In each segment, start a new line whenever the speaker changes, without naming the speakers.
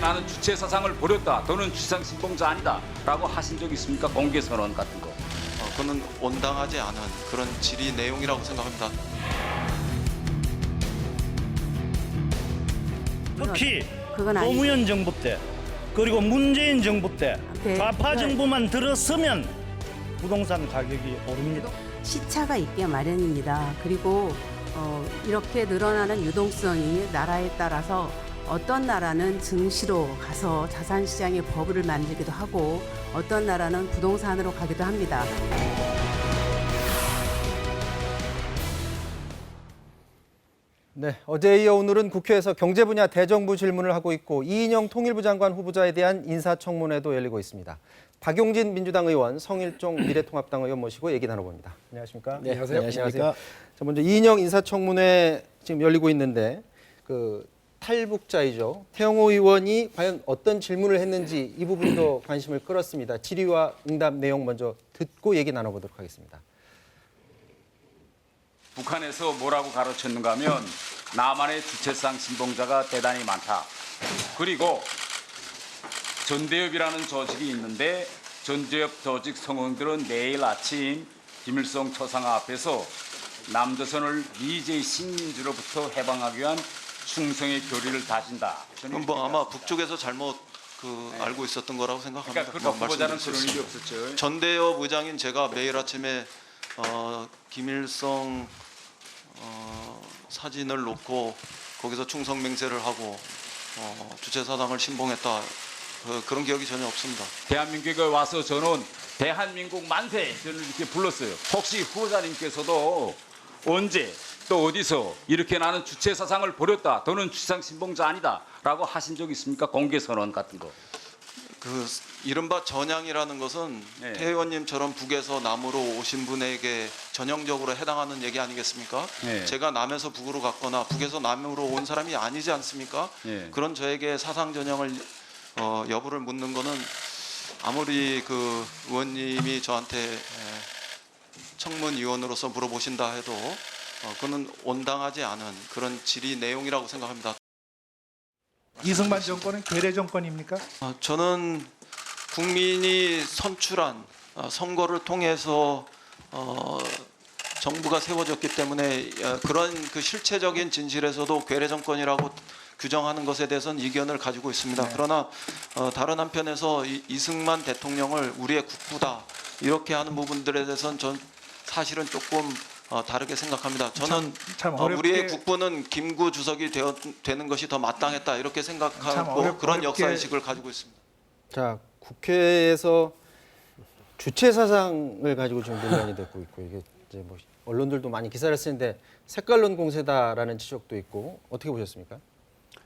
나는 주체 사상을 버렸다. 너는 주상 신봉자 아니다. 라고 하신 적 있습니까? 공개 선언 같은 거.
그는 온당하지 않은 그런 질의 내용이라고 생각합니다.
특히
그건 아니죠.
노무현 정부 때 그리고 문재인 정부 때
네,
좌파
그건-
정부만 들었으면 부동산 가격이 오릅니다.
시차가 있게 마련입니다. 그리고 이렇게 늘어나는 유동성이 나라에 따라서 어떤 나라는 증시로 가서 자산시장의 버블을 만들기도 하고 어떤 나라는 부동산으로 가기도 합니다.
네, 어제에 이어 오늘은 국회에서 경제 분야 대정부 질문을 하고 있고 이인영 통일부 장관 후보자에 대한 인사청문회도 열리고 있습니다. 박용진 민주당 의원, 성일종 미래통합당 의원 모시고 얘기 나눠봅니다. 안녕하십니까?
네, 안녕하십니까?
자, 먼저 이인영 인사청문회 지금 열리고 있는데 그 탈북자이죠. 태영호 의원이 과연 어떤 질문을 했는지 이 부분도 관심을 끌었습니다. 질의와 응답 내용 먼저 듣고 얘기 나눠보도록 하겠습니다.
북한에서 뭐라고 가르쳤는가 하면 나만의 주체상 신봉자가 대단히 많다. 그리고 전대협이라는 조직이 있는데 전대협 조직 성원들은 내일 아침 김일성 초상화 앞에서 남조선을 미제의 식민지로부터 해방하기 위한 충성의 교리를 다진다.
그건 뭐 아마 북쪽에서 잘못 알고 있었던 거라고 생각합니다.
그러니까 그 후보자는
말씀드릴
그런
수
일이
있습니다.
없었죠.
전대협 의장인 제가 매일 아침에 김일성 사진을 놓고 거기서 충성 맹세를 하고 주체 사상을 신봉했다. 그런 기억이 전혀 없습니다.
대한민국에 와서 저는 대한민국 만세 저는 이렇게 불렀어요. 혹시 후보자님께서도 언제 또 어디서 이렇게 나는 주체 사상을 버렸다. 너는 주상 신봉자 아니다. 라고 하신 적 있습니까? 공개 선언 같은 거.
이른바 전향이라는 것은
네.
태 의원님처럼 북에서 남으로 오신 분에게 전형적으로 해당하는 얘기 아니겠습니까?
네.
제가 남에서 북으로 갔거나 북에서 남으로 온 사람이 아니지 않습니까?
네.
그런 저에게 사상 전형을 여부를 묻는 거는 아무리 그 의원님이 저한테 청문위원으로서 물어보신다 해도 그는 온당하지 않은 그런 질의 내용이라고 생각합니다.
이승만 정권은 괴뢰 정권입니까?
저는 국민이 선출한 선거를 통해서 정부가 세워졌기 때문에 그런 그 실체적인 진실에서도 괴뢰 정권이라고 규정하는 것에 대해서는 이견을 가지고 있습니다. 그러나 다른 한편에서 이승만 대통령을 우리의 국부다 이렇게 하는 부분들에 대해서는 전 사실은 조금 다르게 생각합니다. 저는
참 어렵게-
우리의 국부는 김구 주석이 되는 것이 더 마땅했다 이렇게 생각하고 그런 역사의식을 가지고 있습니다.
자, 국회에서 주체 사상을 가지고 지금 논란이 되고 있고 이게 이제 뭐 언론들도 많이 기사를 쓰는데 색깔론 공세다라는 지적도 있고 어떻게 보셨습니까?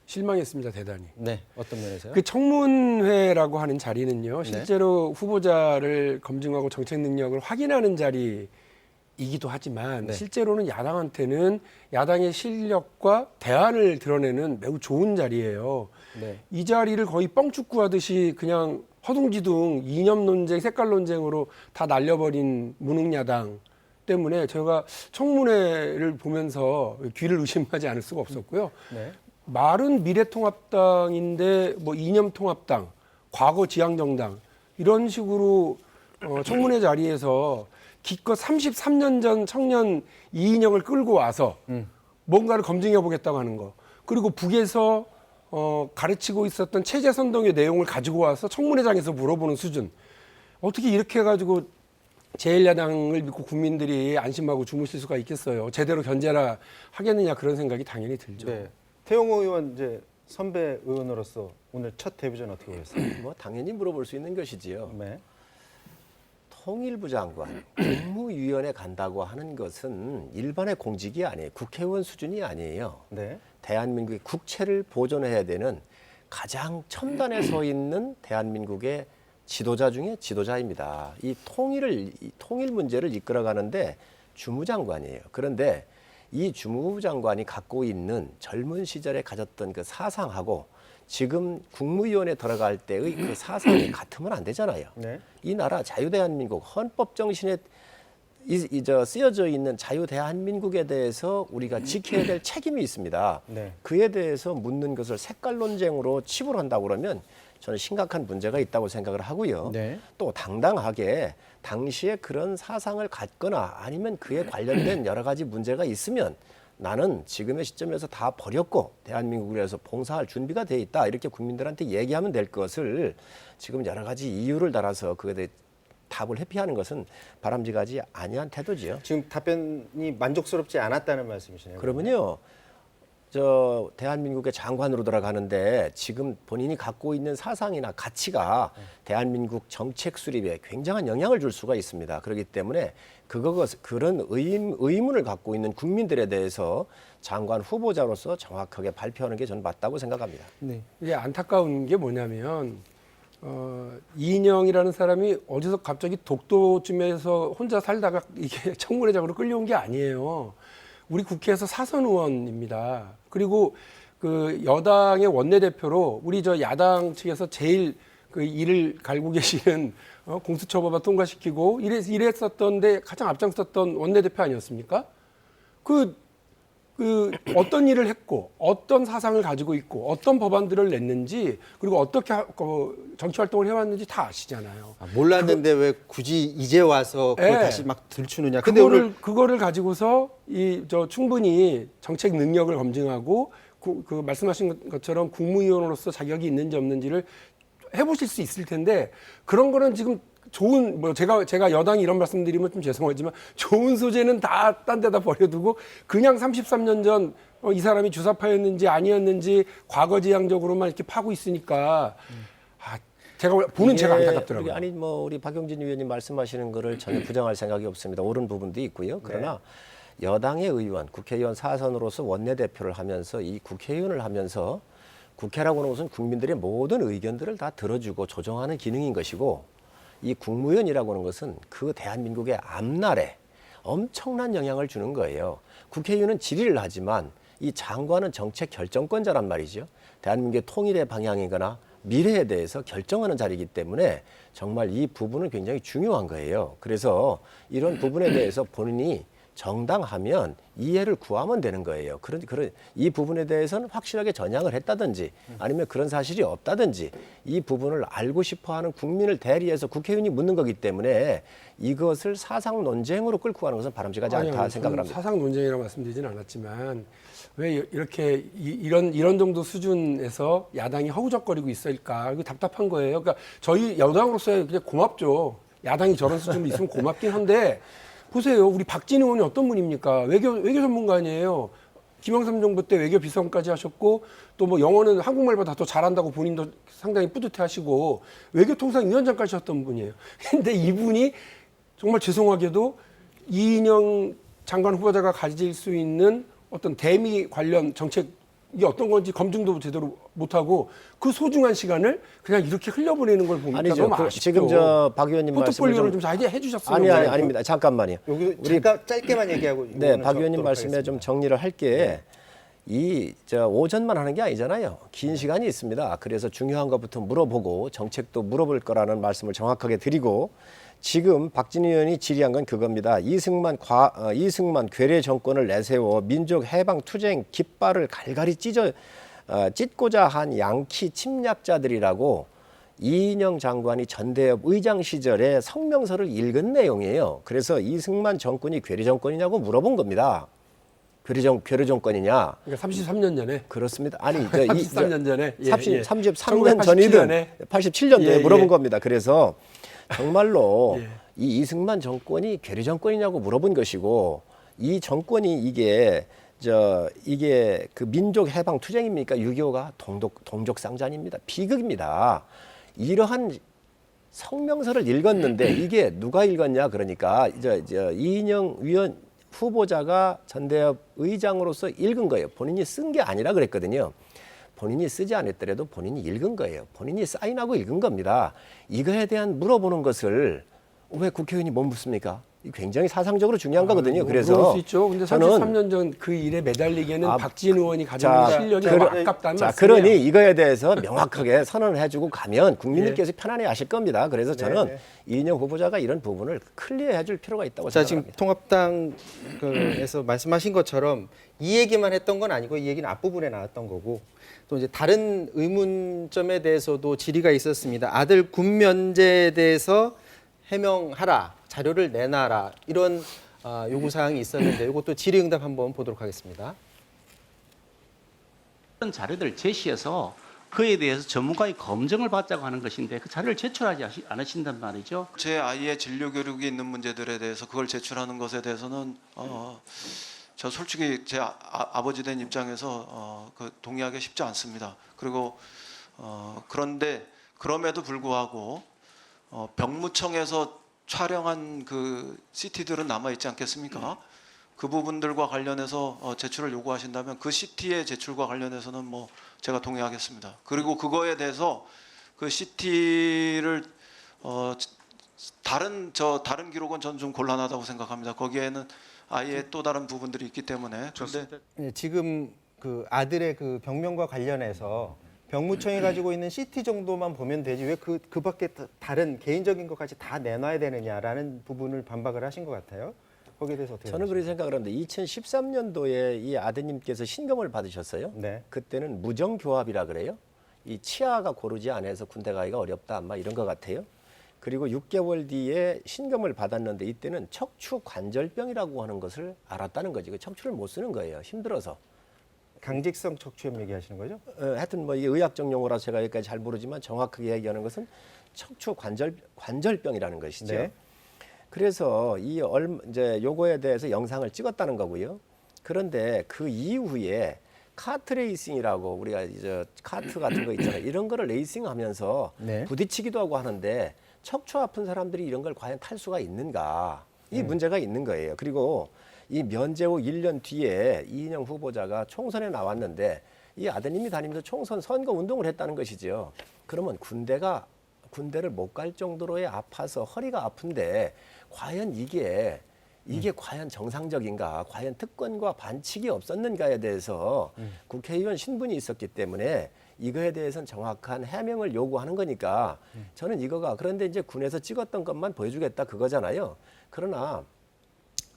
실망했습니다, 대단히.
네, 어떤 면에서요?
그 청문회라고 하는 자리는요, 실제로 후보자를 검증하고 정책 능력을 확인하는 자리이기도 하지만
네.
실제로는 야당한테는 야당의 실력과 대안을 드러내는 매우 좋은 자리예요.
네.
이 자리를 거의 뻥축구하듯이 그냥 허둥지둥 이념 논쟁, 색깔 논쟁으로 다 날려버린 무능야당 때문에 저희가 청문회를 보면서 귀를 의심하지 않을 수가 없었고요.
네.
말은 미래통합당인데 뭐 이념통합당, 과거 지향정당 이런 식으로 청문회 자리에서 기껏 33년 전 청년 이인영을 끌고 와서 뭔가를 검증해 보겠다고 하는 거. 그리고 북에서 가르치고 있었던 체제 선동의 내용을 가지고 와서 청문회장에서 물어보는 수준. 어떻게 이렇게 해가지고 제1야당을 믿고 국민들이 안심하고 주무실 수가 있겠어요. 제대로 견제나 하겠느냐 그런 생각이 당연히 들죠.
네. 태영호 의원 이제 선배 의원으로서 오늘 첫 데뷔전 어떻게 보셨어요?
뭐 당연히 물어볼 수 있는 것이지요.
네.
통일부 장관, 국무위원회 간다고 하는 것은 일반의 공직이 아니에요. 국회의원 수준이 아니에요.
네.
대한민국의 국채를 보존해야 되는 가장 첨단에 서 있는 대한민국의 지도자 중에 지도자입니다. 이 통일 문제를 이끌어가는데 주무장관이에요. 그런데 이 주무부 장관이 갖고 있는 젊은 시절에 가졌던 그 사상하고 지금 국무위원회 들어갈 때의 그 사상이 같으면 안 되잖아요.
네.
이 나라 자유대한민국 헌법 정신에 쓰여져 있는 자유 대한민국에 대해서 우리가 지켜야 될 책임이 있습니다.
네.
그에 대해서 묻는 것을 색깔 논쟁으로 치부한다고 그러면 저는 심각한 문제가 있다고 생각을 하고요.
네.
또 당당하게 당시에 그런 사상을 갖거나 아니면 그에 관련된 여러 가지 문제가 있으면 나는 지금의 시점에서 다 버렸고 대한민국을 위해서 봉사할 준비가 돼 있다. 이렇게 국민들한테 얘기하면 될 것을 지금 여러 가지 이유를 달아서 그에 대해 답을 회피하는 것은 바람직하지 아니한 태도지요.
지금 답변이 만족스럽지 않았다는 말씀이시네요.
그러면요, 저 대한민국의 장관으로 돌아가는데 지금 본인이 갖고 있는 사상이나 가치가 대한민국 정책 수립에 굉장한 영향을 줄 수가 있습니다. 그렇기 때문에 그런 의문을 갖고 있는 국민들에 대해서 장관 후보자로서 정확하게 발표하는 게 저는 맞다고 생각합니다.
네.
이게 안타까운 게 뭐냐면 이인영이라는 사람이 어디서 갑자기 독도쯤에서 혼자 살다가 이게 청문회장으로 끌려온 게 아니에요. 우리 국회에서 사선 의원입니다. 그리고 그 여당의 원내대표로 우리 저 야당 측에서 제일 그 일을 갈고 계시는 공수처법안 통과시키고 이랬었던데 가장 앞장섰던 원내대표 아니었습니까? 그 어떤 일을 했고 어떤 사상을 가지고 있고 어떤 법안들을 냈는지 그리고 어떻게 정치 활동을 해왔는지 다 아시잖아요.
몰랐는데 왜 굳이 이제 와서 그걸
네.
다시 막 들추느냐. 근데 오늘
그거를 가지고서 충분히 정책 능력을 검증하고 그 말씀하신 것처럼 국무위원으로서 자격이 있는지 없는지를 해보실 수 있을 텐데 그런 거는 지금 좋은 제가 여당이 이런 말씀드리면 좀 죄송하지만 좋은 소재는 다 딴 데다 버려두고 그냥 33년 전 이 사람이 주사파였는지 아니었는지 과거지향적으로만 이렇게 파고 있으니까 제가 보는 제가 안타깝더라고요.
아니 우리 박용진 의원님 말씀하시는 거를 전혀 부정할 생각이 없습니다. 옳은 부분도 있고요. 그러나 여당의 의원, 국회의원 사선으로서 원내대표를 하면서 이 국회의원을 하면서 국회라고 하는 것은 국민들의 모든 의견들을 다 들어주고 조정하는 기능인 것이고 이 국무위원이라고 하는 것은 그 대한민국의 앞날에 엄청난 영향을 주는 거예요. 국회의원은 질의를 하지만 이 장관은 정책 결정권자란 말이죠. 대한민국의 통일의 방향이거나 미래에 대해서 결정하는 자리이기 때문에 정말 이 부분은 굉장히 중요한 거예요. 그래서 이런 부분에 대해서 본인이 정당하면 이해를 구하면 되는 거예요. 그런 이 부분에 대해서는 확실하게 전향을 했다든지 아니면 그런 사실이 없다든지 이 부분을 알고 싶어하는 국민을 대리해서 국회의원이 묻는 거기 때문에 이것을 사상 논쟁으로 끌고 가는 것은 바람직하지 않다 생각을 합니다.
사상 논쟁이라고 말씀드리지는 않았지만 왜 이렇게 이런 정도 수준에서 야당이 허우적거리고 있을까? 이거 답답한 거예요. 그러니까 저희 여당으로서 그냥 고맙죠. 야당이 저런 수준으로 있으면 고맙긴 한데. 보세요. 우리 박진 의원이 어떤 분입니까? 외교 전문가 아니에요. 김영삼 정부 때 외교 비서관까지 하셨고 또 뭐 영어는 한국말보다 더 잘한다고 본인도 상당히 뿌듯해하시고 외교통상위원장까지 하셨던 분이에요. 근데 이분이 정말 죄송하게도 이인영 장관 후보자가 가질 수 있는 어떤 대미 관련 정책이 어떤 건지 검증도 제대로 못하고 그 소중한 시간을 그냥 이렇게 흘려보내는 걸 보니까
아니죠.
너무 아쉽죠.
지금 저 박 의원님
포트폴리오를
말씀을
좀 잘 해주셨으면
아닙니다. 잠깐만요.
여기 잠깐 짧게만 얘기하고
네, 박 의원님 말씀에 좀 정리를 할게. 오전만 하는 게 아니잖아요. 긴 시간이 있습니다. 그래서 중요한 것부터 물어보고 정책도 물어볼 거라는 말씀을 정확하게 드리고 지금 박진 의원이 질의한 건 그겁니다. 이승만 괴뢰 정권을 내세워 민족 해방 투쟁 깃발을 갈갈이 찢고자 한 양키 침략자들이라고 이인영 장관이 전대협 의장 시절에 성명서를 읽은 내용이에요. 그래서 이승만 정권이 괴뢰 정권이냐고 물어본 겁니다. 괴뢰 정권이냐?
그러니까 33년 전에.
그렇습니다. 아니,
33년 전에.
33년 전이든 87년도에 물어본 겁니다. 그래서 정말로 이 이승만 정권이 괴뢰 정권이냐고 물어본 것이고 이 정권이 이게 그 민족 해방 투쟁입니까? 6.25가 동족상잔입니다. 비극입니다. 이러한 성명서를 읽었는데 이게 누가 읽었냐? 그러니까 이인영 위원 후보자가 전대협 의장으로서 읽은 거예요. 본인이 쓴 게 아니라 그랬거든요. 본인이 쓰지 않았더라도 본인이 읽은 거예요. 본인이 사인하고 읽은 겁니다. 이거에 대한 물어보는 것을 왜 국회의원이 못 묻습니까? 굉장히 사상적으로 중요한 거거든요.
뭐
그래서
그럴 수 있죠. 근데
저는
33년 전 그 일에 매달리기에는
아,
박지원 의원이 가지고
자,
있는 실력이
그러-
너무 아깝다는
자,
말씀이에요.
그러니 이거에 대해서 명확하게 선언을 해주고 가면 국민들께서 편안해 하실 겁니다. 그래서 저는 이인영 후보자가 이런 부분을 클리어해 줄 필요가 있다고
자, 지금
생각합니다.
통합당에서 말씀하신 것처럼 이 얘기만 했던 건 아니고 이 얘기는 앞부분에 나왔던 거고 또 이제 다른 의문점에 대해서도 질의가 있었습니다. 아들 군 면제에 대해서 해명하라, 자료를 내놔라 이런 요구 사항이 있었는데 이것도 질의응답 한번 보도록 하겠습니다.
그런 자료들을 제시해서 그에 대해서 전문가의 검증을 받자고 하는 것인데 그 자료를 제출하지 않으신단 말이죠.
제 아이의 진료 교육이 있는 문제들에 대해서 그걸 제출하는 것에 대해서는 저 솔직히 제 아버지 된 입장에서 그 동의하기 쉽지 않습니다. 그리고 그런데 그럼에도 불구하고 병무청에서 촬영한 그 CT들은 남아 있지 않겠습니까? 그 부분들과 관련해서 제출을 요구하신다면 그 CT의 제출과 관련해서는 뭐 제가 동의하겠습니다. 그리고 그거에 대해서 그 CT를 다른 기록은 전 좀 곤란하다고 생각합니다. 거기에는 아예 또 다른 부분들이 있기 때문에. 그런데
네, 지금 그 아들의 그 병명과 관련해서 병무청이 가지고 있는 CT 정도만 보면 되지 왜 그 밖에 다른 개인적인 것까지 다 내놔야 되느냐라는 부분을 반박을 하신 것 같아요. 거기에 대해서 어떻게
저는 그렇게 생각을 합니다. 2013년도에 이 아드님께서 신검을 받으셨어요.
네.
그때는 무정교합이라 그래요. 이 치아가 고르지 않아서 군대 가기가 어렵다, 아마 이런 것 같아요. 그리고 6개월 뒤에 신검을 받았는데 이때는 척추 관절병이라고 하는 것을 알았다는 거지. 그 척추를 못 쓰는 거예요. 힘들어서.
강직성 척추염 얘기하시는 거죠?
하여튼 뭐 이게 의학적 용어라서 제가 여기까지 잘 모르지만 정확하게 얘기하는 것은 척추 관절병이라는 것이죠.
네.
그래서 이제 요거에 대해서 영상을 찍었다는 거고요. 그런데 그 이후에 카트 레이싱이라고 우리가 이제 카트 같은 거 있잖아요. 이런 거를 레이싱하면서
네.
부딪히기도 하고 하는데 척추 아픈 사람들이 이런 걸 과연 탈 수가 있는가? 이 문제가 있는 거예요. 그리고 이 면제 후 1년 뒤에 이인영 후보자가 총선에 나왔는데 이 아드님이 다니면서 총선 선거 운동을 했다는 것이죠. 그러면 군대를 못 갈 정도로의 아파서 허리가 아픈데 과연 이게 과연 정상적인가, 과연 특권과 반칙이 없었는가에 대해서 국회의원 신분이 있었기 때문에 이거에 대해서는 정확한 해명을 요구하는 거니까 저는 그런데 이제 군에서 찍었던 것만 보여주겠다 그거잖아요. 그러나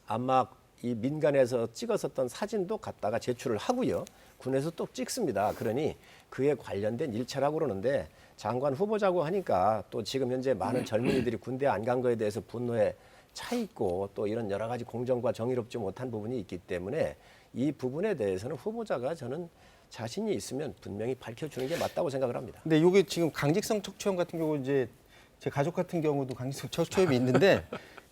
아마 이 민간에서 찍었었던 사진도 갖다가 제출을 하고요. 군에서 또 찍습니다. 그러니 그에 관련된 일체라고 그러는데 장관 후보자고 하니까 또 지금 현재 많은 젊은이들이 군대 안 간 거에 대해서 분노에 차 있고 또 이런 여러 가지 공정과 정의롭지 못한 부분이 있기 때문에 이 부분에 대해서는 후보자가 저는 자신이 있으면 분명히 밝혀주는 게 맞다고 생각을 합니다.
근데 이게 지금 강직성 척추염 같은 경우 이제 제 가족 같은 경우도 강직성 척추염이 있는데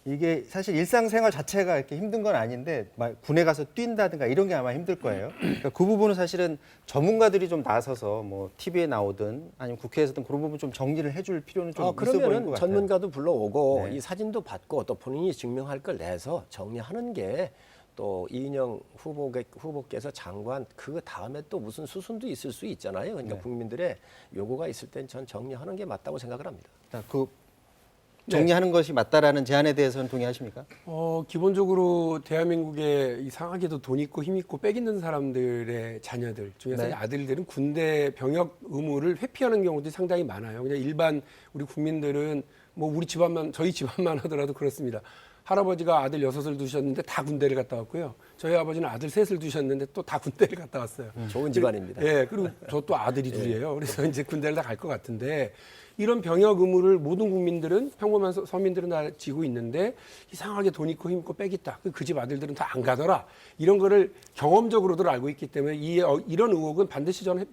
이게 사실 일상생활 자체가 이렇게 힘든 건 아닌데 막 군에 가서 뛴다든가 이런 게 아마 힘들 거예요. 그러니까 그 부분은 사실은 전문가들이 좀 나서서 뭐 TV에 나오든 아니면 국회에서든 그런 부분 좀 정리를 해줄 필요는 좀 있어 보이는 것
그러면은
같아요.
전문가도 불러오고
네.
이 사진도 받고 또 본인이 증명할 걸 내서 정리하는 게 또 이인영 후보께서 장관 그 다음에 또 무슨 수순도 있을 수 있잖아요. 그러니까
네.
국민들의 요구가 있을 땐 전 정리하는 게 맞다고 생각을 합니다.
자, 그 정리하는 것이 맞다라는 제안에 대해서는 동의하십니까?
기본적으로 대한민국에 이상하게도 돈 있고 힘 있고 빽 있는 사람들의 자녀들 중에서
네.
아들들은 군대 병역 의무를 회피하는 경우도 상당히 많아요. 그냥 일반 우리 국민들은 뭐 저희 집안만 하더라도 그렇습니다. 할아버지가 아들 6을 두셨는데 다 군대를 갔다 왔고요. 저희 아버지는 아들 3을 두셨는데 또 다 군대를 갔다 왔어요.
좋은 집안입니다.
예, 그리고 저 또 아들이 둘이에요. 그래서 이제 군대를 다 갈 것 같은데 이런 병역 의무를 모든 국민들은 평범한 서민들은 다 지고 있는데 이상하게 돈 있고 힘 있고 빽 있다. 그 집 아들들은 다 안 가더라. 이런 거를 경험적으로들 알고 있기 때문에 이런 의혹은 반드시 저는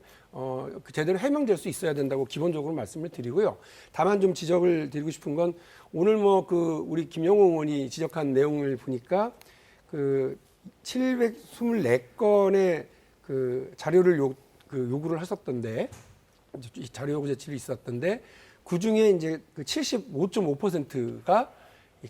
제대로 해명될 수 있어야 된다고 기본적으로 말씀을 드리고요. 다만 좀 지적을 드리고 싶은 건 오늘 우리 김영호 의원이 지적한 내용을 보니까 724건의 자료를 요구를 하셨던데 이 자료 요구 제출이 있었던데 그 중에 이제 75.5%가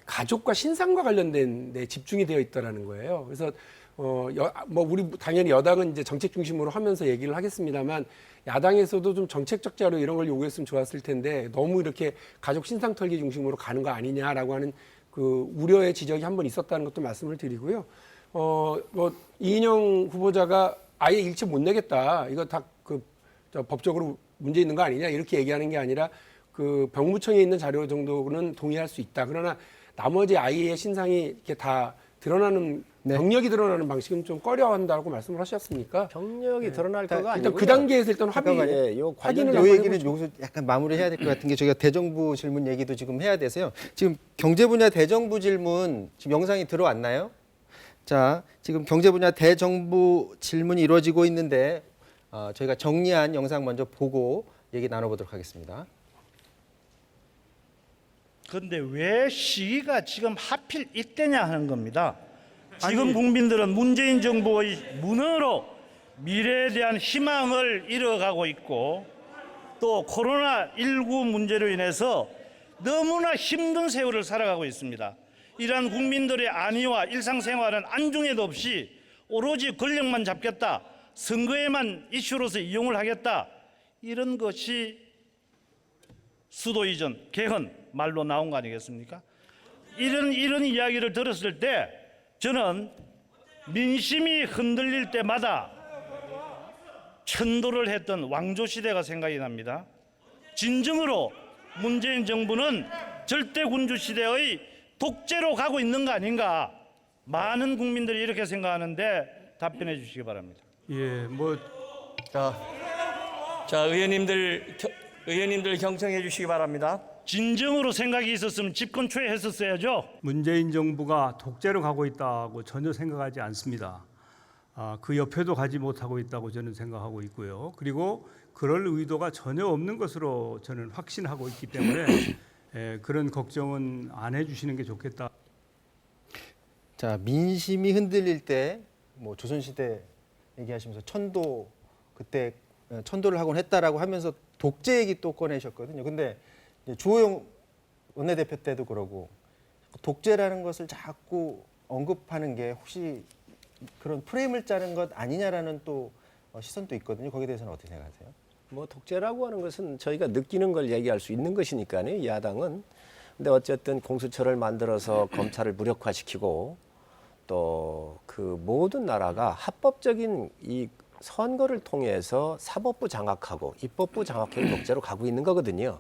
가족과 신상과 관련된 데 집중이 되어 있더라는 거예요. 그래서 우리 당연히 여당은 이제 정책 중심으로 하면서 얘기를 하겠습니다만 야당에서도 좀 정책적 자료 이런 걸 요구했으면 좋았을 텐데 너무 이렇게 가족 신상 털기 중심으로 가는 거 아니냐라고 하는 그 우려의 지적이 한 번 있었다는 것도 말씀을 드리고요. 뭐 이인영 후보자가 아예 일체 못 내겠다. 이거 다 법적으로 문제 있는 거 아니냐 이렇게 얘기하는 게 아니라 그 병무청에 있는 자료 정도는 동의할 수 있다. 그러나 나머지 아이의 신상이 이렇게 다 드러나는
네.
경력이 드러나는 방식은 좀 꺼려한다고 말씀을 하셨으니까
경력이 드러날 거가
일단
아니고
그 단계에서 일단
예, 요
확인을
요
한번
얘기는
해보시죠.
여기서 약간 마무리해야 될 것 같은 게 저희가 대정부 질문 얘기도 지금 해야 돼서요. 지금 경제 분야 대정부 질문 지금 영상이 들어왔나요? 자, 지금 경제 분야 대정부 질문이 이루어지고 있는데 저희가 정리한 영상 먼저 보고 얘기 나눠보도록 하겠습니다.
그런데 왜 시기가 지금 하필 이때냐 하는 겁니다. 지금 국민들은 문재인 정부의 무너로 미래에 대한 희망을 잃어가고 있고 또 코로나19 문제로 인해서 너무나 힘든 세월을 살아가고 있습니다. 이러한 국민들의 안위와 일상생활은 안중에도 없이 오로지 권력만 잡겠다, 선거에만 이슈로서 이용을 하겠다, 이런 것이 수도 이전, 개헌 말로 나온 거 아니겠습니까? 이런 이야기를 들었을 때 저는 민심이 흔들릴 때마다 천도를 했던 왕조 시대가 생각이 납니다. 진정으로 문재인 정부는 절대 군주 시대의 독재로 가고 있는 거 아닌가? 많은 국민들이 이렇게 생각하는데 답변해 주시기 바랍니다.
예, 뭐
자, 의원님들 경청해 주시기 바랍니다. 진정으로 생각이 있었으면 집권 초에 했었어야죠.
문재인 정부가 독재로 가고 있다고 전혀 생각하지 않습니다. 그 옆에도 가지 못하고 있다고 저는 생각하고 있고요. 그리고 그럴 의도가 전혀 없는 것으로 저는 확신하고 있기 때문에 그런 걱정은 안 해주시는 게 좋겠다.
자, 민심이 흔들릴 때 뭐 조선시대 얘기하시면서 천도 그때 천도를 하곤 했다라고 하면서 독재 얘기 또 꺼내셨거든요. 근데 이제 주호영 원내대표 때도 그러고 독재라는 것을 자꾸 언급하는 게 혹시 그런 프레임을 짜는 것 아니냐라는 또 시선도 있거든요. 거기에 대해서는 어떻게 생각하세요?
뭐 독재라고 하는 것은 저희가 느끼는 걸 얘기할 수 있는 것이니까요. 야당은. 근데 어쨌든 공수처를 만들어서 검찰을 무력화시키고 또 그 모든 나라가 합법적인 이 선거를 통해서 사법부 장악하고 입법부 장악형 독재로 가고 있는 거거든요.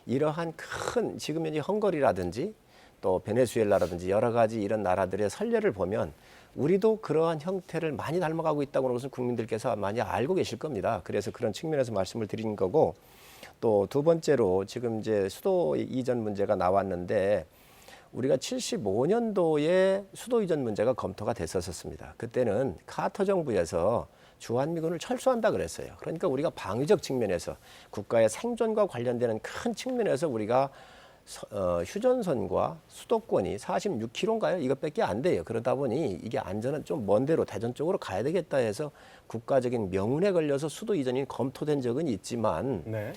이러한 큰 지금 현재 헝가리라든지 또 베네수엘라라든지 여러 가지 이런 나라들의 선례를 보면 우리도 그러한 형태를 많이 닮아가고 있다고 하는 것을 국민들께서 많이 알고 계실 겁니다. 그래서 그런 측면에서 말씀을 드린 거고 또 두 번째로 지금 이제 수도 이전 문제가 나왔는데 우리가 75년도에 수도 이전 문제가 검토가 됐었습니다. 그때는 카터 정부에서 주한미군을 철수한다 그랬어요. 그러니까 우리가 방위적 측면에서 국가의 생존과 관련되는 큰 측면에서 우리가 휴전선과 수도권이 46km인가요? 이것밖에 안 돼요. 그러다 보니 이게 안전은 좀 먼 데로 대전 쪽으로 가야 되겠다 해서 국가적인 명운에 걸려서 수도 이전이 검토된 적은 있지만
네.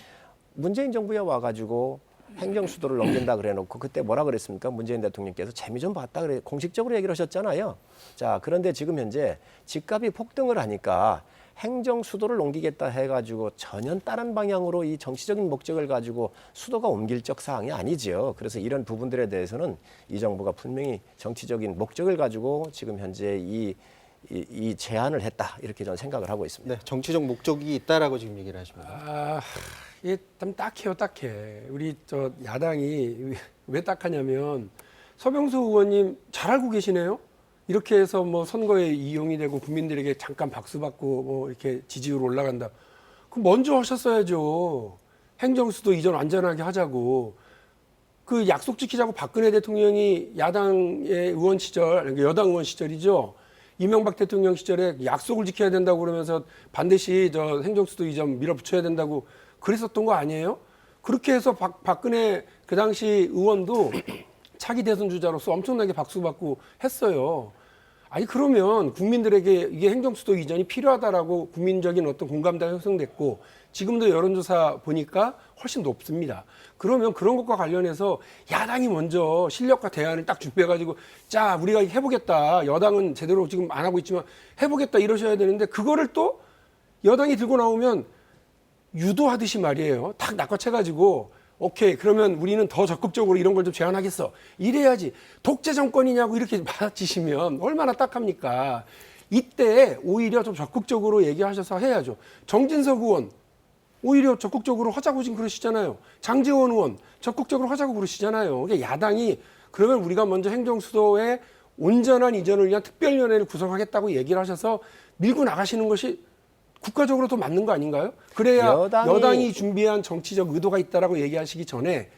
문재인 정부에 와가지고 행정수도를 넘긴다 그래놓고 그때 뭐라 그랬습니까? 문재인 대통령께서 재미 좀 봤다 그래 공식적으로 얘기를 하셨잖아요. 자, 그런데 지금 현재 집값이 폭등을 하니까 행정수도를 옮기겠다 해가지고 전혀 다른 방향으로 이 정치적인 목적을 가지고 수도가 옮길적 사항이 아니지요. 그래서 이런 부분들에 대해서는 이 정부가 분명히 정치적인 목적을 가지고 지금 현재 이 제안을 했다 이렇게 저는 생각을 하고 있습니다.
네, 정치적 목적이 있다라고 지금 얘기를 하십니다.
이게 참 딱해요, 딱해. 우리 저 야당이 왜 딱하냐면 서병수 의원님 잘 알고 계시네요. 이렇게 해서 뭐 선거에 이용이 되고 국민들에게 잠깐 박수 받고 뭐 이렇게 지지율 올라간다. 그럼 먼저 하셨어야죠. 행정수도 이전 안전하게 하자고. 그 약속 지키자고 박근혜 대통령이 야당의 의원 시절, 여당 의원 시절이죠. 이명박 대통령 시절에 약속을 지켜야 된다고 그러면서 반드시 저 행정수도 이전 밀어붙여야 된다고 그랬었던 거 아니에요? 그렇게 해서 박근혜 그 당시 의원도 차기 대선 주자로서 엄청나게 박수받고 했어요. 아니 그러면 국민들에게 이게 행정수도 이전이 필요하다라고 국민적인 어떤 공감대가 형성됐고 지금도 여론조사 보니까 훨씬 높습니다. 그러면 그런 것과 관련해서 야당이 먼저 실력과 대안을 딱 준비해가지고 자 우리가 해보겠다. 여당은 제대로 지금 안 하고 있지만 해보겠다 이러셔야 되는데 그거를 또 여당이 들고 나오면 유도하듯이 말이에요. 딱 낚아채가지고 오케이, 그러면 우리는 더 적극적으로 이런 걸 좀 제한하겠어. 이래야지. 독재 정권이냐고 이렇게 맞아치시면 얼마나 딱합니까? 이때 오히려 좀 적극적으로 얘기하셔서 해야죠. 정진석 의원 오히려 적극적으로 하자고 지금 그러시잖아요. 장제원 의원 적극적으로 하자고 그러시잖아요. 그러니까 야당이 그러면 우리가 먼저 행정수도의 온전한 이전을 위한 특별위원회를 구성하겠다고 얘기를 하셔서 밀고 나가시는 것이 국가적으로 더 맞는 거 아닌가요? 그래야 여당이 준비한 정치적 의도가 있다라고 얘기하시기 전에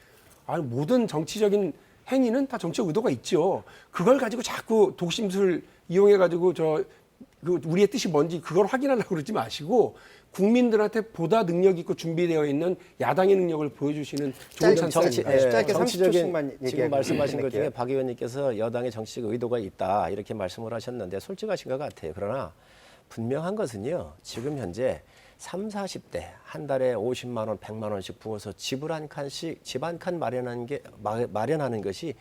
모든 정치적인 행위는 다 정치적 의도가 있죠. 그걸 가지고 자꾸 독심술 이용해 가지고 우리의 뜻이 뭔지 그걸 확인하려고 그러지 마시고 국민들한테 보다 능력 있고 준비되어 있는 야당의 능력을 보여주시는 좋은 찬스입니다.
짧게 30초씩만
지금
얘기하고
말씀하신 것
끝낼게요.
중에 박 의원님께서 여당의 정치적 의도가 있다 이렇게 말씀을 하셨는데 솔직하신 것 같아요. 그러나 분명한 것은요. 지금 현재 3, 40대 한 달에 50만 원, 100만 원씩 부어서 집 한 칸 마련하는 것이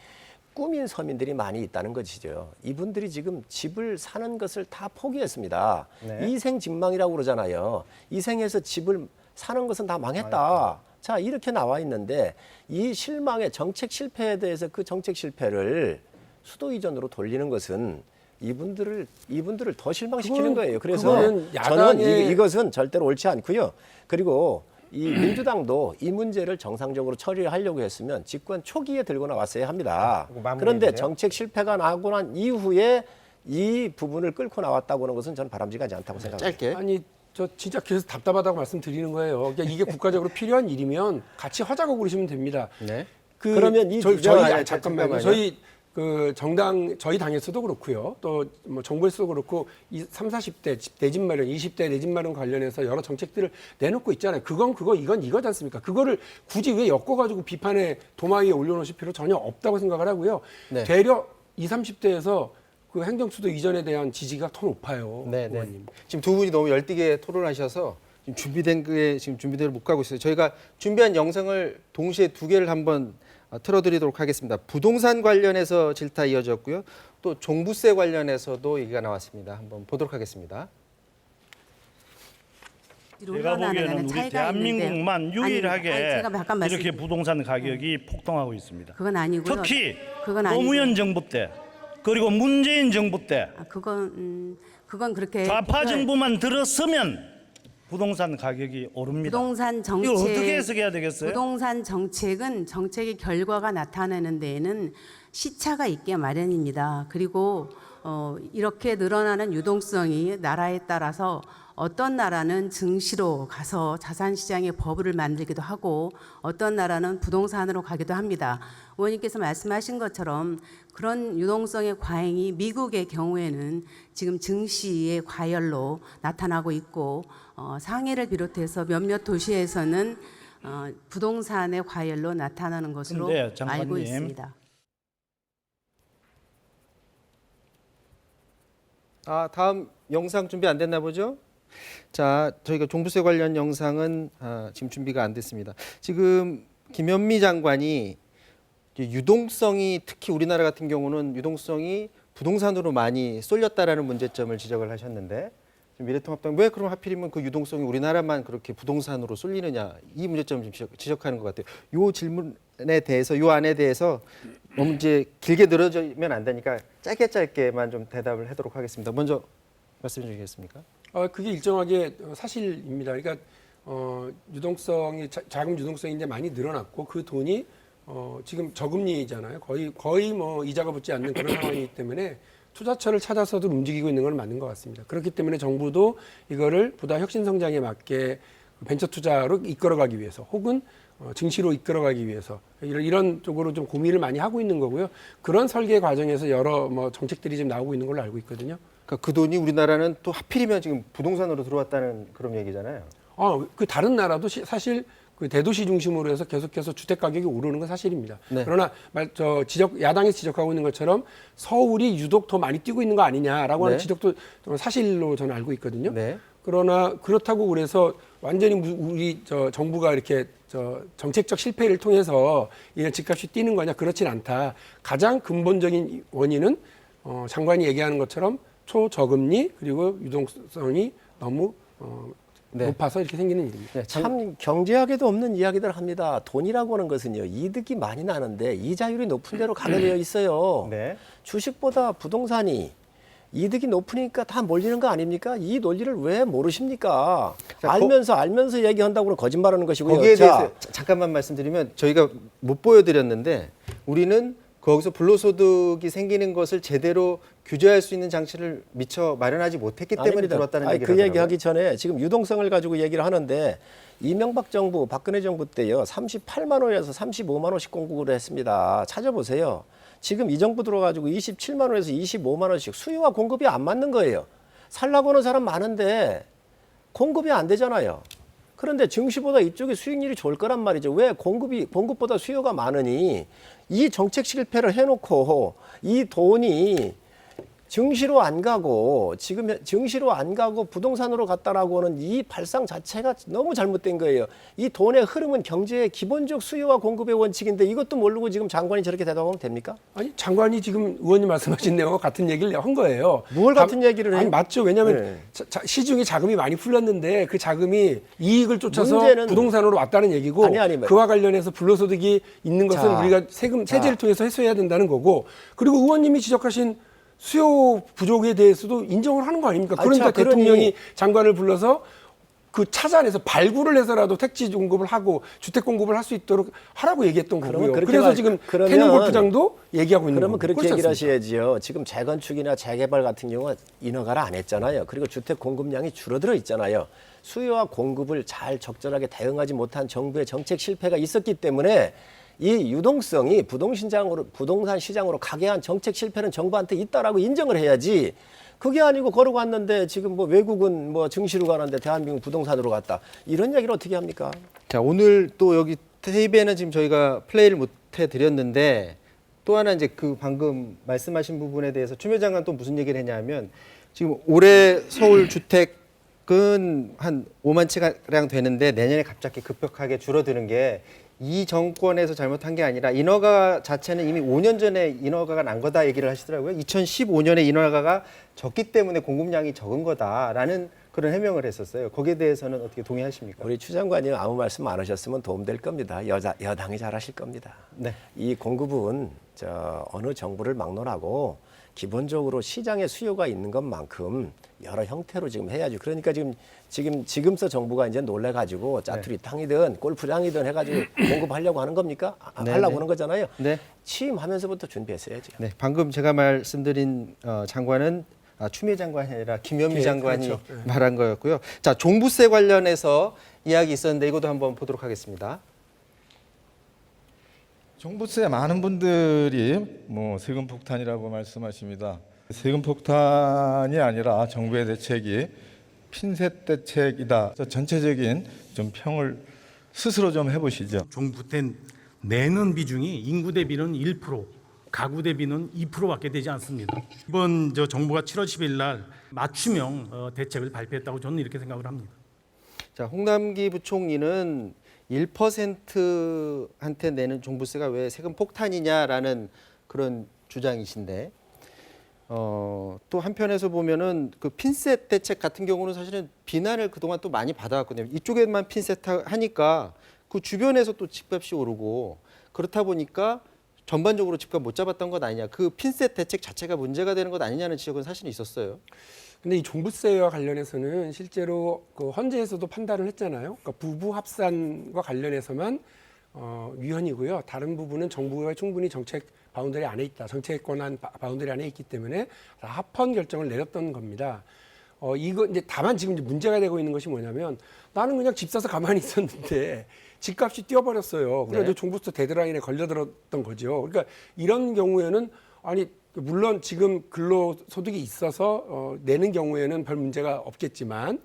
꿈인 서민들이 많이 있다는 것이죠. 이분들이 지금 집을 사는 것을 다 포기했습니다.
네.
이생집망이라고 그러잖아요. 이생에서 집을 사는 것은 다 망했다. 자, 이렇게 나와 있는데 이 실망의 정책 실패에 대해서 그 정책 실패를 수도 이전으로 돌리는 것은 이분들을 더 실망시키는 거예요. 그래서
그거는
저는
야당의-
이것은 절대로 옳지 않고요. 그리고 이 민주당도 이 문제를 정상적으로 처리하려고 했으면 집권 초기에 들고 나왔어야 합니다. 그런데 정책 실패가 나고 난 이후에 이 부분을 끌고 나왔다고 하는 것은 저는 바람직하지 않다고 생각합니다.
짧게.
아니 저 진짜 계속 답답하다고 말씀드리는 거예요. 그러니까 이게 국가적으로 필요한 일이면 같이 하자고 그러시면 됩니다.
네.
그러면
잠깐만요.
잠깐만요.
저희 그 정당 저희 당에서도 그렇고요. 또 뭐 정부에서도 그렇고 이 3, 40대 내 집 마련, 20대 내 집 마련 관련해서 여러 정책들을 내놓고 있잖아요. 그건 그거 이건 이거지 않습니까? 그거를 굳이 왜 엮어가지고 비판의 도마 위에 올려놓으실 필요 전혀 없다고 생각을 하고요.
네.
되려 20, 30대에서 그 행정수도 이전에 대한 지지가 더 높아요.
네,
의원님.
지금 두 분이 너무 열띠게 토론하셔서 지금 준비된 게 지금 준비대로 못 가고 있어요. 저희가 준비한 영상을 동시에 두 개를 한번 틀어드리도록 하겠습니다. 부동산 관련해서 질타 이어졌고요. 또 종부세 관련해서도 얘기가 나왔습니다. 한번 보도록 하겠습니다.
제가 보기에는 우리 대한민국만 유일하게
제가 잠깐
이렇게 부동산 가격이 폭등하고 있습니다.
그건 아니고요.
특히
그건 아니고요.
노무현 정부 때 그리고 문재인 정부 때
그건 그렇게
좌파 정부만 들었으면 부동산 가격이 오릅니다.
부동산 정책
이걸 어떻게 해석해야 되겠어요?
부동산 정책은 정책의 결과가 나타내는 데에는 시차가 있게 마련입니다. 그리고 이렇게 늘어나는 유동성이 나라에 따라서 어떤 나라는 증시로 가서 자산시장의 버블을 만들기도 하고 어떤 나라는 부동산으로 가기도 합니다. 의원님께서 말씀하신 것처럼 그런 유동성의 과잉이 미국의 경우에는 지금 증시의 과열로 나타나고 있고 상해를 비롯해서 몇몇 도시에서는 부동산의 과열로 나타나는 것으로
근데 장관님,
알고 있습니다.
다음 영상 준비 안 됐나 보죠? 자, 저희가 종부세 관련 영상은 지금 준비가 안 됐습니다. 지금 김현미 장관이 유동성이 특히 우리나라 같은 경우는 유동성이 부동산으로 많이 쏠렸다라는 문제점을 지적을 하셨는데 미래통합당 왜 그럼 하필이면 그 유동성이 우리나라만 그렇게 부동산으로 쏠리느냐 이 문제점을 지적하는 것 같아요. 이 질문에 대해서 이 안에 대해서 너무 이제 길게 늘어지면 안 되니까 짧게만 좀 대답을 하도록 하겠습니다. 먼저 말씀해 주시겠습니까?
그게 일정하게 사실입니다. 그러니까 유동성이 자금 유동성이 이제 많이 늘어났고 그 돈이 지금 저금리잖아요. 거의 뭐 이자가 붙지 않는 그런 상황이기 때문에 투자처를 찾아서도 움직이고 있는 건 맞는 것 같습니다. 그렇기 때문에 정부도 이거를 보다 혁신 성장에 맞게 벤처 투자로 이끌어가기 위해서 혹은 증시로 이끌어가기 위해서 이런 쪽으로 좀 고민을 많이 하고 있는 거고요. 그런 설계 과정에서 여러 정책들이 지금 나오고 있는 걸로 알고 있거든요.
그러니까 그 돈이 우리나라는 또 하필이면 지금 부동산으로 들어왔다는 그런 얘기잖아요.
그 다른 나라도 사실 그 대도시 중심으로 해서 계속해서 주택 가격이 오르는 건 사실입니다.
네.
그러나 야당에서 지적하고 있는 것처럼 서울이 유독 더 많이 뛰고 있는 거 아니냐라고 하는
네.
지적도 사실로 저는 알고 있거든요.
네.
그러나 그렇다고 그래서 완전히 우리 정부가 이렇게 정책적 실패를 통해서 이런 집값이 뛰는 거냐 그렇진 않다. 가장 근본적인 원인은 장관이 얘기하는 것처럼 초저금리 그리고 유동성이 너무
네.
높아서 이렇게 생기는 일입니다.
네,
참 경제학에도 없는 이야기들 합니다. 돈이라고 하는 것은요, 이득이 많이 나는데 이자율이 높은 대로 가게 되어 있어요.
네.
주식보다 부동산이 이득이 높으니까 다 몰리는 거 아닙니까? 이 논리를 왜 모르십니까?
자,
알면서 얘기한다고 거짓말하는 것이고요.
거기에
자,
대해서 잠깐만 말씀드리면 저희가 못 보여드렸는데 우리는 거기서 불로소득이 생기는 것을 제대로 규제할 수 있는 장치를 미처 마련하지 못했기 때문에
아닙니다.
들어왔다는
아니,
얘기를
그
하더라고요.
얘기하기 전에 지금 유동성을 가지고 얘기를 하는데 이명박 정부, 박근혜 정부 때요 38만 원에서 35만 원씩 공급을 했습니다. 찾아보세요. 지금 이 정부 들어가지고 27만 원에서 25만 원씩 수요와 공급이 안 맞는 거예요. 살라고 하는 사람 많은데 공급이 안 되잖아요. 그런데 증시보다 이쪽에 수익률이 좋을 거란 말이죠. 왜 공급보다 수요가 많으니 이 정책 실패를 해놓고 이 돈이 증시로 안 가고 지금 증시로 안 가고 부동산으로 갔다라고 하는 이 발상 자체가 너무 잘못된 거예요. 이 돈의 흐름은 경제의 기본적 수요와 공급의 원칙인데 이것도 모르고 지금 장관이 저렇게 대답하면 됩니까?
아니 장관이 지금 의원님 말씀하신 내용과 같은 얘기를 한 거예요.
뭘 같은 얘기를 해요?
아니 맞죠. 왜냐하면
네.
시중에 자금이 많이 풀렸는데 그 자금이 이익을 쫓아서
문제는-
부동산으로 왔다는 얘기고
아니,
그와 관련해서 불로소득이 있는 것은
자,
우리가 세제를 통해서 해소해야 된다는 거고 그리고 의원님이 지적하신 수요 부족에 대해서도 인정을 하는 거 아닙니까?
아니,
그러니까
자, 그러니-
대통령이 장관을 불러서 그 찾아내서 발굴을 해서라도 택지 공급을 하고 주택 공급을 할 수 있도록 하라고 얘기했던 거고요.
그렇게
그래서 지금
그러면-
태릉 골프장도 얘기하고 있는
그러면
거고.
그렇게 얘기를 하셔야지요. 지금 재건축이나 재개발 같은 경우는 인허가를 안 했잖아요. 그리고 주택 공급량이 줄어들어 있잖아요. 수요와 공급을 잘 적절하게 대응하지 못한 정부의 정책 실패가 있었기 때문에 이 유동성이 부동산 시장으로 가게 한 정책 실패는 정부한테 있다라고 인정을 해야지. 그게 아니고 걸어고 왔는데 지금 뭐 외국은 뭐 증시로 가는데 대한민국 부동산으로 갔다. 이런 얘기를 어떻게 합니까?
자, 오늘 또 여기 테이프에는 지금 저희가 플레이를 못 해드렸는데 또 하나 이제 그 방금 말씀하신 부분에 대해서 추미애 장관 또 무슨 얘기를 했냐면 지금 올해 서울 주택은 한 5만 채가량 되는데 내년에 갑자기 급격하게 줄어드는 게 이 정권에서 잘못한 게 아니라 인허가 자체는 이미 5년 전에 인허가가 난 거다 얘기를 하시더라고요. 2015년에 인허가가 적기 때문에 공급량이 적은 거다라는 그런 해명을 했었어요. 거기에 대해서는 어떻게 동의하십니까?
우리 추 장관이 아무 말씀 안 하셨으면 도움될 겁니다. 여당이 잘하실 겁니다.
네.
이 공급은 어느 정부를 막론하고 기본적으로 시장에 수요가 있는 것만큼 여러 형태로 지금 해야죠. 그러니까 지금서 정부가 이제 놀래가지고 짜투리 땅이든 골프장이든 해가지고 공급하려고 하는 겁니까?
네,
하려고
네.
하는 거잖아요.
네.
취임하면서부터 준비했어야죠.
네, 방금 제가 말씀드린 장관은 추미애 장관이 아니라 김현미 장관이
그렇죠. 네.
말한 거였고요. 자, 종부세 관련해서 이야기 있었는데 이것도 한번 보도록 하겠습니다.
종부세 많은 분들이 뭐 세금 폭탄이라고 말씀하십니다. 세금 폭탄이 아니라 정부의 대책이 핀셋 대책이다. 전체적인 좀 평을 스스로 좀 해보시죠.
종부세 내는 비중이 인구 대비는 1%, 가구 대비는 2%밖에 되지 않습니다. 이번 정부가 7월 10일 날 맞춤형 대책을 발표했다고 저는 이렇게 생각을 합니다.
자, 홍남기 부총리는 1%한테 내는 종부세가 왜 세금 폭탄이냐라는 그런 주장이신데 또 한편에서 보면은 그 핀셋 대책 같은 경우는 사실은 비난을 그동안 또 많이 받아왔거든요. 이쪽에만 핀셋 하니까 그 주변에서 또 집값이 오르고 그렇다 보니까 전반적으로 집값 못 잡았던 것 아니냐. 그 핀셋 대책 자체가 문제가 되는 것 아니냐는 지적은 사실 있었어요.
근데 이 종부세와 관련해서는 실제로 그 헌재에서도 판단을 했잖아요. 그러니까 부부 합산과 관련해서만 위헌이고요. 다른 부분은 정부가 충분히 정책 바운더리 안에 있다. 정책 권한 바운더리 안에 있기 때문에 합헌 결정을 내렸던 겁니다. 이거 이제 다만 지금 이제 문제가 되고 있는 것이 뭐냐면 나는 그냥 집 사서 가만히 있었는데 집값이 뛰어버렸어요. 그래서
네.
종부세 데드라인에 걸려들었던 거죠. 그러니까 이런 경우에는 아니 물론 지금 근로소득이 있어서 내는 경우에는 별 문제가 없겠지만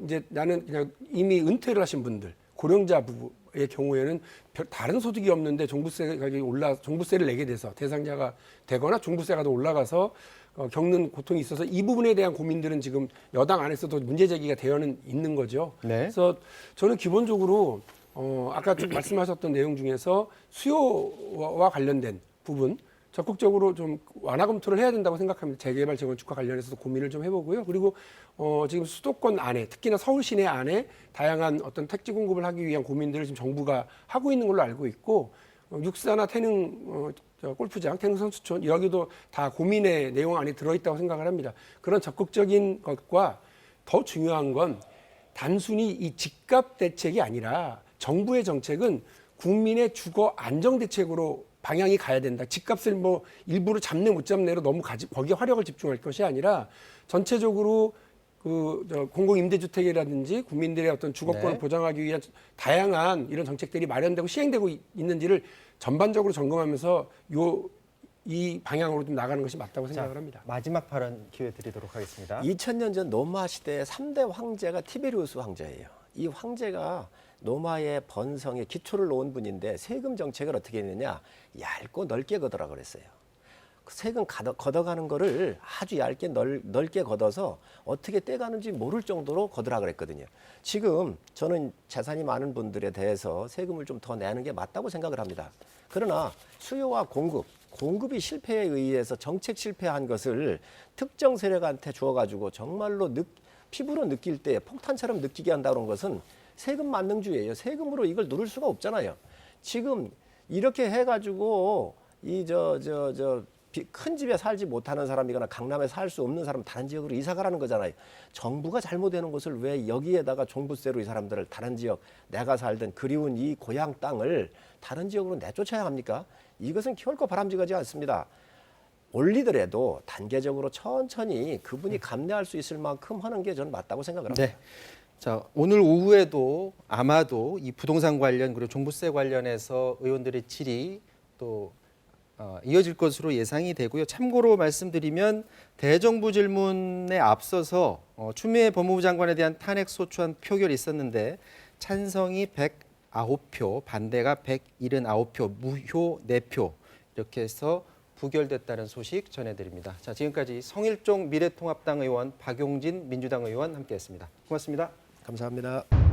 이제 나는 그냥 이미 은퇴를 하신 분들 고령자 부부의 경우에는 별 다른 소득이 없는데 종부세 가격이 종부세를 내게 돼서 대상자가 되거나 종부세가 더 올라가서 겪는 고통이 있어서 이 부분에 대한 고민들은 지금 여당 안에서도 문제 제기가 되어는 있는 거죠.
네.
그래서 저는 기본적으로 아까 좀 말씀하셨던 내용 중에서 수요와 관련된 부분 적극적으로 좀 완화 검토를 해야 된다고 생각합니다. 재개발 재건축과 관련해서도 고민을 좀 해보고요. 그리고 지금 수도권 안에, 특히나 서울 시내 안에 다양한 어떤 택지 공급을 하기 위한 고민들을 지금 정부가 하고 있는 걸로 알고 있고, 육사나 태릉 골프장, 태릉 선수촌 여기도 다 고민의 내용 안에 들어있다고 생각을 합니다. 그런 적극적인 것과 더 중요한 건 단순히 이 집값 대책이 아니라 정부의 정책은 국민의 주거 안정 대책으로 방향이 가야 된다. 집값을 뭐 일부러 잡네 못 잡네로 너무 거기에 화력을 집중할 것이 아니라 전체적으로 공공 임대주택이라든지 국민들의 어떤 주거권을
네.
보장하기 위한 다양한 이런 정책들이 마련되고 시행되고 있는지를 전반적으로 점검하면서 이 방향으로 좀 나가는 것이 맞다고 생각을 합니다.
마지막 발언 기회 드리도록 하겠습니다.
2000년 전 로마 시대의 3대 황제가 티베리우스 황제예요. 이 황제가 로마의 번성에 기초를 놓은 분인데 세금 정책을 어떻게 했느냐, 얇고 넓게 걷으라 그랬어요. 그 세금 걷어가는 거를 아주 얇게 넓게 걷어서 어떻게 떼가는지 모를 정도로 걷으라 그랬거든요. 지금 저는 재산이 많은 분들에 대해서 세금을 좀 더 내는 게 맞다고 생각을 합니다. 그러나 수요와 공급이 실패에 의해서 정책 실패한 것을 특정 세력한테 주어가지고 정말로 피부로 느낄 때 폭탄처럼 느끼게 한다는 것은 세금 만능주의예요. 세금으로 이걸 누를 수가 없잖아요. 지금 이렇게 해가지고 큰 집에 살지 못하는 사람이거나 강남에 살 수 없는 사람 다른 지역으로 이사 가라는 거잖아요. 정부가 잘못되는 것을 왜 여기에다가 종부세로 이 사람들을 다른 지역, 내가 살던 그리운 이 고향 땅을 다른 지역으로 내쫓아야 합니까? 이것은 결코 바람직하지 않습니다. 올리더라도 단계적으로 천천히 그분이 감내할 수 있을 만큼 하는 게 저는 맞다고 생각을 합니다.
네. 자, 오늘 오후에도 아마도 이 부동산 관련 그리고 종부세 관련해서 의원들의 질의 또 이어질 것으로 예상이 되고요. 참고로 말씀드리면 대정부 질문에 앞서서 추미애 법무부 장관에 대한 탄핵 소추안 표결이 있었는데 찬성이 109표, 반대가 179표, 무효 4표 이렇게 해서 부결됐다는 소식 전해드립니다. 자, 지금까지 성일종 미래통합당 의원, 박용진 민주당 의원 함께했습니다. 고맙습니다.
감사합니다.